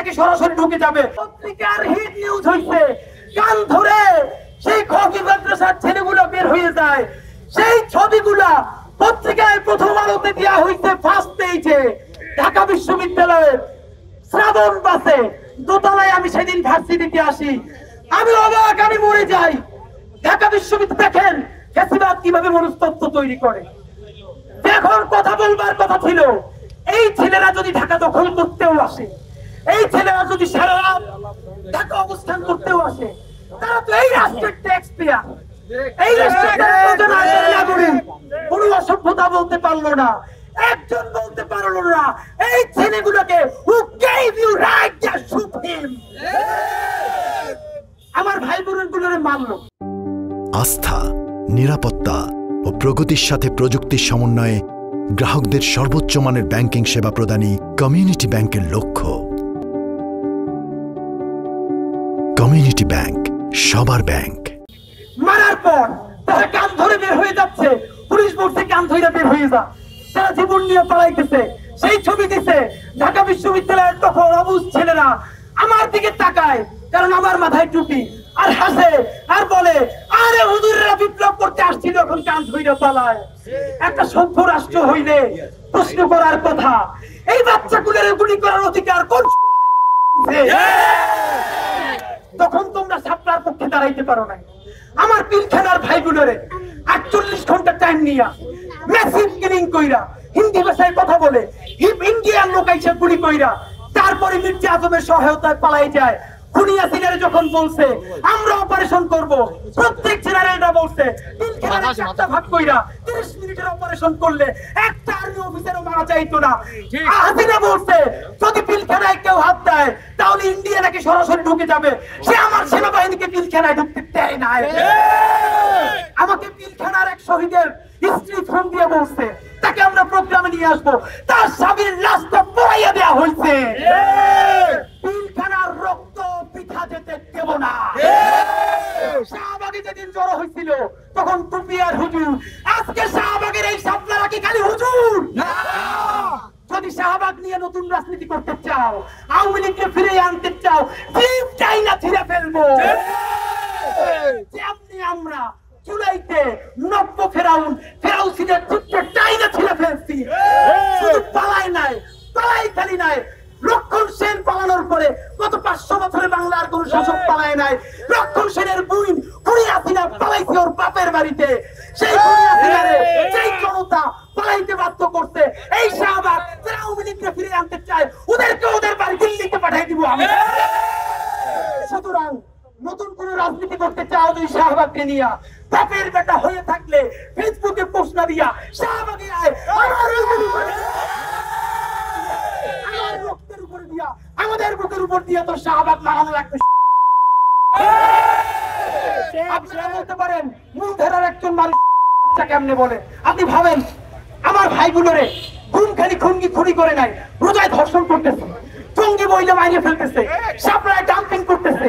নাকি সরাসরি ঢুকে যাবে। পত্রিকার হিট নিউজ হইছে, কান ধরে সেই খকি মাদ্রাসার ছেলেগুলো বের হয়ে যায়। সেই ছবিগুলা পত্রিকায় প্রথম আলোতে দেওয়া হইছে ফার্স্ট পেজে। ঢাকা বিশ্ববিদ্যালয়ের শ্রাবণ বাসে দোতলায় আমি সেদিন ভার্সিটিতে আসি, আমি অবাক, আমি মরে যাই। ঢাকা বিশ্ববিদ্যালয় দেখেন ফ্যাসিবাদ কিভাবে মনস্তত্ত্ব তৈরি করে। এখন কথা বলবার কথা ছিল, এই ছেলেরা যদি ঢাকা দখল করতেও আসে, এই ছেলেরা যদি সারা রাত ঢাকা অবস্থান করতেও আসে, তারা তো এই রাষ্ট্রের ট্যাক্স পেয়ার, এই রাষ্ট্রের নাগরিক। কোনো অসভ্যতা বলতে পারলো না, একজন বলতে পারলো না এই ছেলেগুলোকে who gave you right to shoot him। আমার ভাই বোনগুলোরে মারলো। আস্থা, নিরাপত্তা ও প্রগতির সাথে প্রযুক্তির সমন্বয়ে গ্রাহকদের সর্বোচ্চ মানের ব্যাংকিং সেবা প্রদানই কমিউনিটি ব্যাংকের লক্ষ্য। কমিউনিটি ব্যাংক, সবার ব্যাংক। মারার পর তারা কান ধরে বের হয়ে যাচ্ছে, পুলিশ বলছে কান ধরে বের হয়ে যা। তারা জীবন নিয়ে পালাইতেছে, সেই ছবি দিছে। ঢাকা বিশ্ববিদ্যালয়ের তখন অবুঝ ছেলেরা আমার দিকে তাকায়, কারণ আমার মাথায় টুপি, আর হাসে আর বলে, আরে হুজুরেরা বিপ্লব করতে আসছিল, এখন কান ধরে পালায়। একটা সভ্য রাষ্ট্র হইলে প্রশ্ন করার কথা, এই বাচ্চাগুলোর গুলি করার অধিকার কোন? তখন তোমরা ছাত্রার পক্ষে দাঁড়াইতে পারো নাই। আমার পিলখানার ভাইগুলোরে 48 ঘন্টা টাইম নিয়া ম্যাসিভ কিলিং কইরা, হিন্দি ভাষায় কথা বলে ইন্ডিয়ান লোক এসে গুলি কইরা, তারপরে মির্জা আজমের সহায়তায় পালাই যায়। খুনিয়া সিনারে যখন বলছে আমরা অপারেশন করব, প্রত্যেক জেনারেলরা বলছে পিলখানার চারটা ভাগ কইরা 30 মিনিটের অপারেশন করলে একটা আর্মি অফিসারও মারা যাইতো না। হাসিনা বলছে যদি পিলখানায় কেউ হাত দেয় তাহলে ইন্ডিয়া নাকি সরাসরি ঢুকে যাবে। সে আমার সেনাবাহিনীকে পিলখানায় ঢুকতে দেয় না। আমাকে পিলখানার এক শহীদের স্ত্রী ফোন দিয়ে বলছে তাকে আমরা প্রোগ্রামে নিয়ে আসবো, তার স্বামীর লাশটা পোড়াইয়া দেওয়া হয়েছে। পিলখানার রক্ত পিঠা যেতে দেব না। শাহবাগে যেদিন জড়ো হয়েছিল তখন টুপি আর হুজুর, আজকে শাহবাগের এই সাপলারা কি খালি হুজুর? যদি শাহবাগ নিয়ে নতুন রাজনীতি করতে চাও, আওয়ামী লীগকে ফিরে আনতে চাও, চাইনা ছিঁড়ে ফেলবো। যেমনি আমরা জুলাইতে নব্য ফেরাউসিনের চিত্রে চাইনা ছিঁড়ে ফেলছি, শুধু পালাই নাই, পালাই খালি নাই। লক্ষণ সেন পালানোর পরে গত 500 বছরে বাংলার কোন শাসক পালায় নাই। লক্ষণ সেনের বুইন খুনিয়া সিনা পালাইছে ওর বাপের বাড়িতে। সেই খুনিয়া সিনারে যেই জনতা পালাইতে বাধ্য করছে, এই শাহবাগ যারা আওয়ামী লীগকে ফিরে আনতে চায় ওদেরকে ওদের বাড়ি দিল্লিতে পাঠিয়ে দিব আমি। সুতরাং নতুন কোন রাজনীতি করতে চাও তুই শাহবাগকে নিয়া, বাপের বেটা হয়ে থাকলে ফেসবুকে পোস্ট না দিয়া শাহবাগে আয়, রক্তের উপরে দিয়া, আমাদের বুকের উপর দিয়া তোর শাহবাগ লাগানো লাগবে। আপনারা বলতে পারেন মূলধারার একজন মানুষ কেমনে বলে। আপনি ভাবেন আমার ভাইগুলোরে খুনি করে নাই, রোজায় ধর্ষণ করতেছে, জঙ্গি বইলে মাইনে ফেলতেছে, সাপ্লায় ডাম্পিং করতেছে,